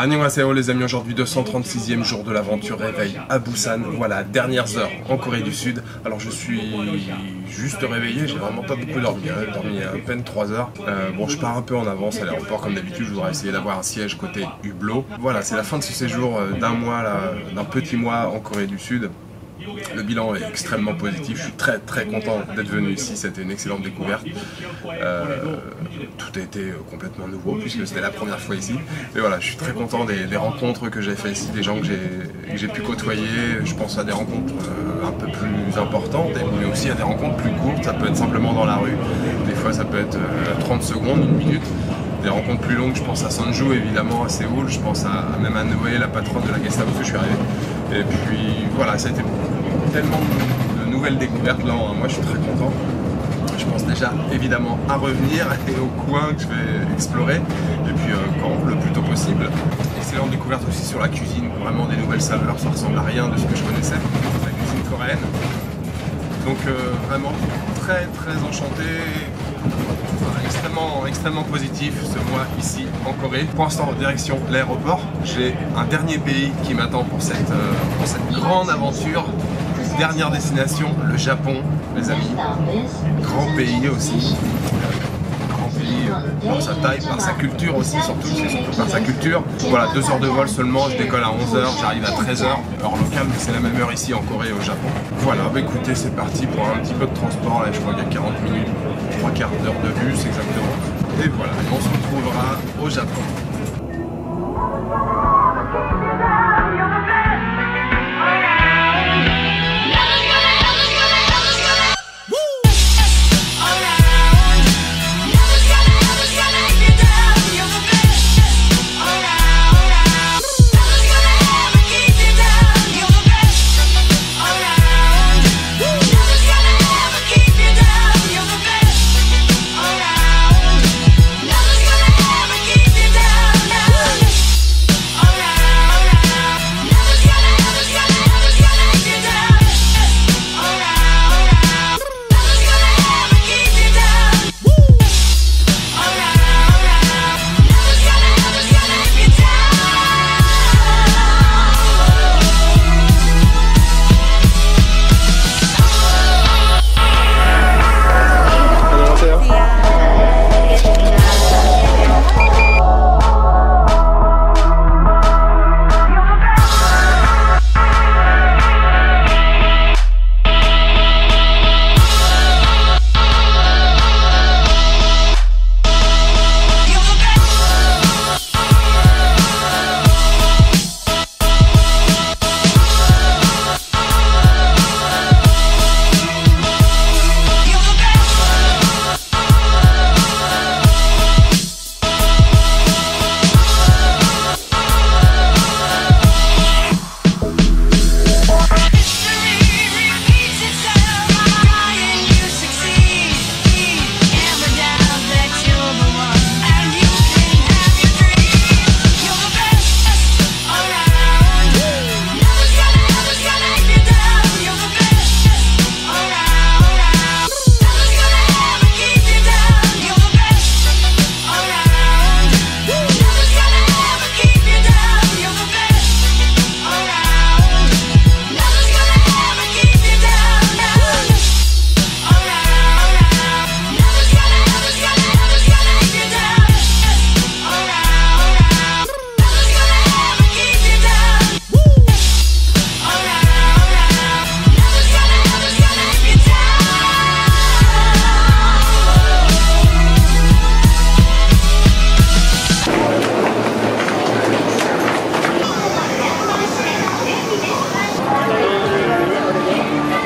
Annyeonghaseyo les amis, aujourd'hui 236e jour de l'aventure réveil à Busan. Voilà, dernières heures en Corée du Sud. Alors je suis juste réveillé, j'ai vraiment pas beaucoup dormi, j'ai dormi à peine 3 heures. Bon, je pars un peu en avance à l'aéroport comme d'habitude, je voudrais essayer d'avoir un siège côté Hublot. Voilà, c'est la fin de ce séjour d'un mois, d'un petit mois en Corée du Sud. Le bilan est extrêmement positif, je suis très content d'être venu ici, c'était une excellente découverte. Tout a été complètement nouveau puisque c'était la première fois ici. Mais voilà, je suis très content des rencontres que j'ai faites ici, des gens que j'ai pu côtoyer. Je pense à des rencontres un peu plus importantes, mais aussi à des rencontres plus courtes. Ça peut être simplement dans la rue, des fois ça peut être 30 secondes, 1 minute. Des rencontres plus longues, je pense à Sonju évidemment, à Séoul, je pense même à Noé, la patronne de la Gestapo, que je suis arrivé. Et puis voilà, ça a été tellement de nouvelles découvertes là, moi je suis très content. Je pense déjà évidemment à revenir et au coin que je vais explorer, et puis quand le plus tôt possible. Excellente découverte aussi sur la cuisine, vraiment des nouvelles saveurs, ça ressemble à rien de ce que je connaissais, la cuisine coréenne. Donc vraiment très enchanté. Extrêmement positif ce mois ici en Corée. Pour l'instant, direction l'aéroport. J'ai un dernier pays qui m'attend pour cette grande aventure. Dernière destination, le Japon, les amis. Grand pays aussi. Grand pays par sa taille, par sa culture aussi, surtout par sa culture. Voilà, 2 heures de vol seulement, je décolle à 11 h, j'arrive à 13 h, heure locale, mais c'est la même heure ici en Corée et au Japon. Voilà, bah écoutez, c'est parti pour un petit peu de transport, là je crois qu'il y a 40 minutes, 3 quarts d'heure de bus exactement. Et voilà, on se retrouvera au Japon.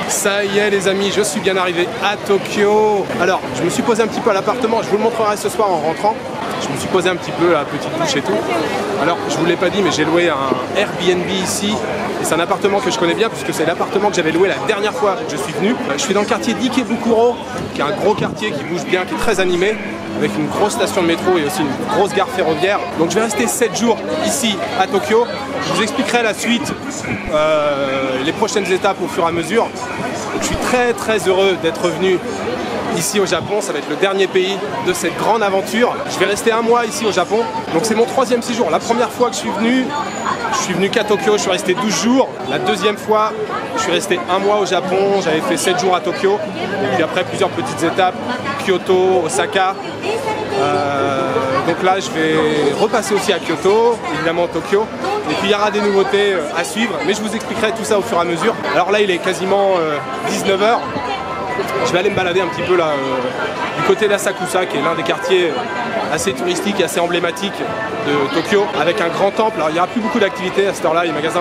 Ça y est les amis, je suis bien arrivé à Tokyo. Alors, je me suis posé un petit peu à l'appartement, je vous le montrerai ce soir en rentrant. Je me suis posé un petit peu à la petite douche et tout. Alors, je vous l'ai pas dit, mais j'ai loué un Airbnb ici. Et c'est un appartement que je connais bien puisque c'est l'appartement que j'avais loué la dernière fois que je suis venu. Je suis dans le quartier d'Ikebukuro, qui est un gros quartier qui bouge bien, qui est très animé, avec une grosse station de métro et aussi une grosse gare ferroviaire. Donc je vais rester 7 jours ici à Tokyo. Je vous expliquerai la suite, les prochaines étapes au fur et à mesure. Je suis très heureux d'être revenu ici au Japon. Ça va être le dernier pays de cette grande aventure. Je vais rester un mois ici au Japon. Donc c'est mon 3e séjour. La première fois que je suis venu qu'à Tokyo, je suis resté 12 jours. La deuxième fois, je suis resté un mois au Japon. J'avais fait 7 jours à Tokyo. Et puis après plusieurs petites étapes, Kyoto, Osaka. Donc là, je vais repasser aussi à Kyoto, évidemment Tokyo. Et puis il y aura des nouveautés à suivre. Mais je vous expliquerai tout ça au fur et à mesure. Alors là, il est quasiment 19 h. Je vais aller me balader un petit peu là du côté d'Asakusa, qui est l'un des quartiers assez touristiques et assez emblématiques de Tokyo, avec un grand temple. Alors il n'y aura plus beaucoup d'activités à cette heure-là, les magasins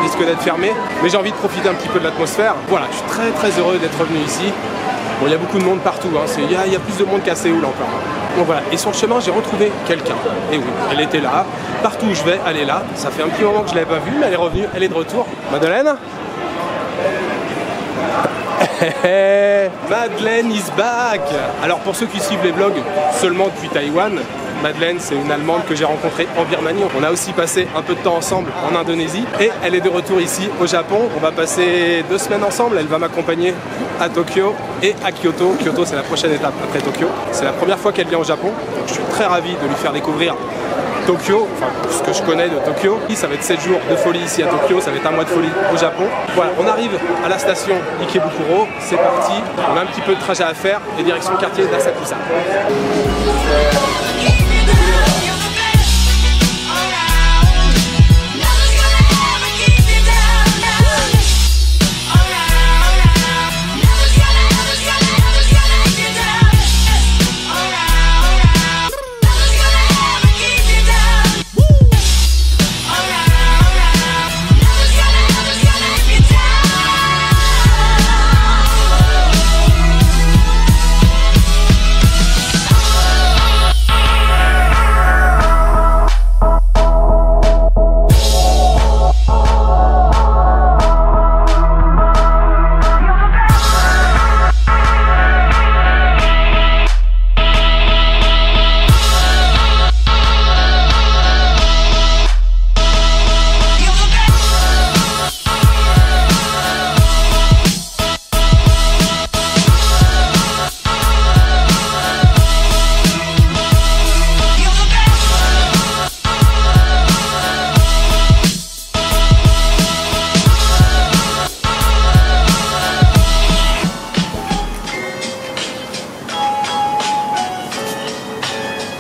risquent d'être fermés, mais j'ai envie de profiter un petit peu de l'atmosphère. Voilà, je suis très heureux d'être revenu ici. Bon, il y a beaucoup de monde partout, hein. Il y a plus de monde qu'à Séoul encore. Donc voilà, et sur le chemin j'ai retrouvé quelqu'un. Et oui, elle était là. Partout où je vais, elle est là. Ça fait un petit moment que je ne l'avais pas vue, mais elle est revenue, elle est de retour. Madeleine? Madeleine is back! Alors pour ceux qui suivent les vlogs seulement depuis Taïwan, Madeleine, c'est une Allemande que j'ai rencontrée en Birmanie. On a aussi passé un peu de temps ensemble en Indonésie. Et elle est de retour ici au Japon. On va passer 2 semaines ensemble. Elle va m'accompagner à Tokyo et à Kyoto. Kyoto, c'est la prochaine étape après Tokyo. C'est la première fois qu'elle vient au Japon. Donc je suis très ravi de lui faire découvrir Tokyo, enfin ce que je connais de Tokyo. Ça va être 7 jours de folie ici à Tokyo, ça va être un mois de folie au Japon. Voilà, on arrive à la station Ikebukuro, c'est parti. On a un petit peu de trajet à faire et direction le quartier d'Asakusa.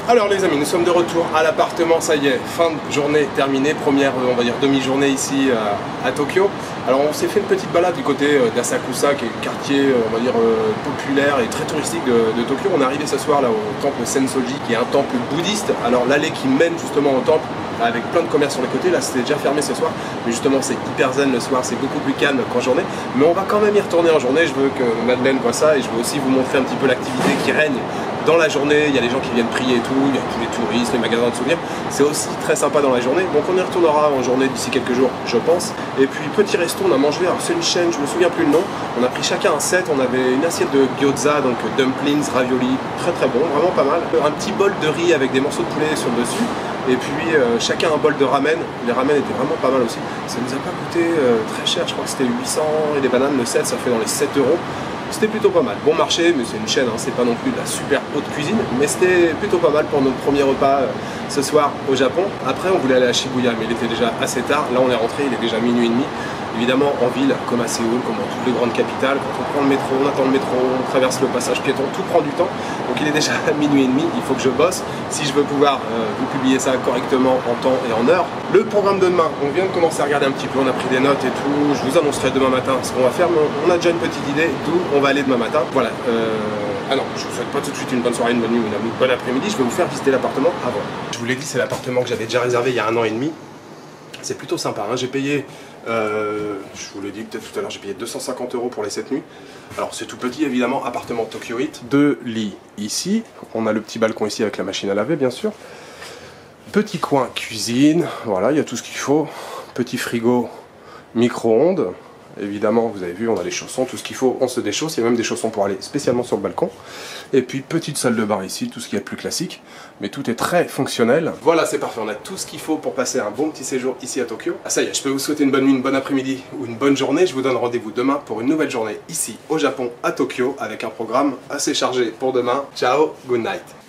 Alors les amis, nous sommes de retour à l'appartement, ça y est, fin de journée terminée, première, on va dire, demi-journée ici à Tokyo. Alors on s'est fait une petite balade du côté d'Asakusa, qui est le quartier, on va dire, populaire et très touristique de Tokyo. On est arrivé ce soir là au temple Sensoji, qui est un temple bouddhiste. Alors l'allée qui mène justement au temple, avec plein de commerces sur les côtés, là c'était déjà fermé ce soir, mais justement c'est hyper zen le soir, c'est beaucoup plus calme qu'en journée, mais on va quand même y retourner en journée. Je veux que Madeleine voit ça et je veux aussi vous montrer un petit peu l'activité qui règne dans la journée. Il y a les gens qui viennent prier et tout, il y a tous les touristes, les magasins de souvenirs, c'est aussi très sympa dans la journée, donc on y retournera en journée d'ici quelques jours je pense. Et puis petit resto, on a mangé, alors c'est une chaîne, je me souviens plus le nom, on a pris chacun un set, on avait une assiette de gyoza, donc dumplings, ravioli, très bon, vraiment pas mal, un petit bol de riz avec des morceaux de poulet sur le dessus, et puis chacun un bol de ramen. Les ramen étaient vraiment pas mal aussi, ça nous a pas coûté très cher, je crois que c'était 800 et des bananes, le set ça fait dans les 7 €. C'était plutôt pas mal, bon marché, mais c'est une chaîne, hein, c'est pas non plus de la super haute cuisine, mais c'était plutôt pas mal pour notre premier repas ce soir au Japon. Après on voulait aller à Shibuya, mais il était déjà assez tard, là on est rentré, il est déjà minuit et demi. Évidemment en ville, comme à Séoul, comme dans toutes les grandes capitales, quand on prend le métro, on attend le métro, on traverse le passage piéton, tout prend du temps. Donc il est déjà minuit et demi, il faut que je bosse si je veux pouvoir vous publier ça correctement en temps et en heure. Le programme de demain, on vient de commencer à regarder un petit peu, on a pris des notes et tout, je vous annoncerai demain matin ce qu'on va faire, mais on a déjà une petite idée d'où on va aller demain matin. Voilà, ah non, je vous souhaite pas tout de suite une bonne soirée, une bonne nuit ou une bonne après-midi, je vais vous faire visiter l'appartement avant. Je vous l'ai dit, c'est l'appartement que j'avais déjà réservé il y a 1 an et demi. C'est plutôt sympa, hein. J'ai payé, je vous l'ai dit peut-être tout à l'heure, j'ai payé 250 € pour les 7 nuits. Alors c'est tout petit évidemment, appartement Tokyo Heat. 2 lits ici, on a le petit balcon ici avec la machine à laver bien sûr. Petit coin cuisine, voilà, il y a tout ce qu'il faut. Petit frigo micro-ondes, évidemment, vous avez vu, on a les chaussons, tout ce qu'il faut, on se déchausse. Il y a même des chaussons pour aller spécialement sur le balcon. Et puis, petite salle de bain ici, tout ce qui est plus classique. Mais tout est très fonctionnel. Voilà, c'est parfait, on a tout ce qu'il faut pour passer un bon petit séjour ici à Tokyo. Ah ça y est, je peux vous souhaiter une bonne nuit, une bonne après-midi ou une bonne journée. Je vous donne rendez-vous demain pour une nouvelle journée ici au Japon, à Tokyo, avec un programme assez chargé pour demain. Ciao, good night.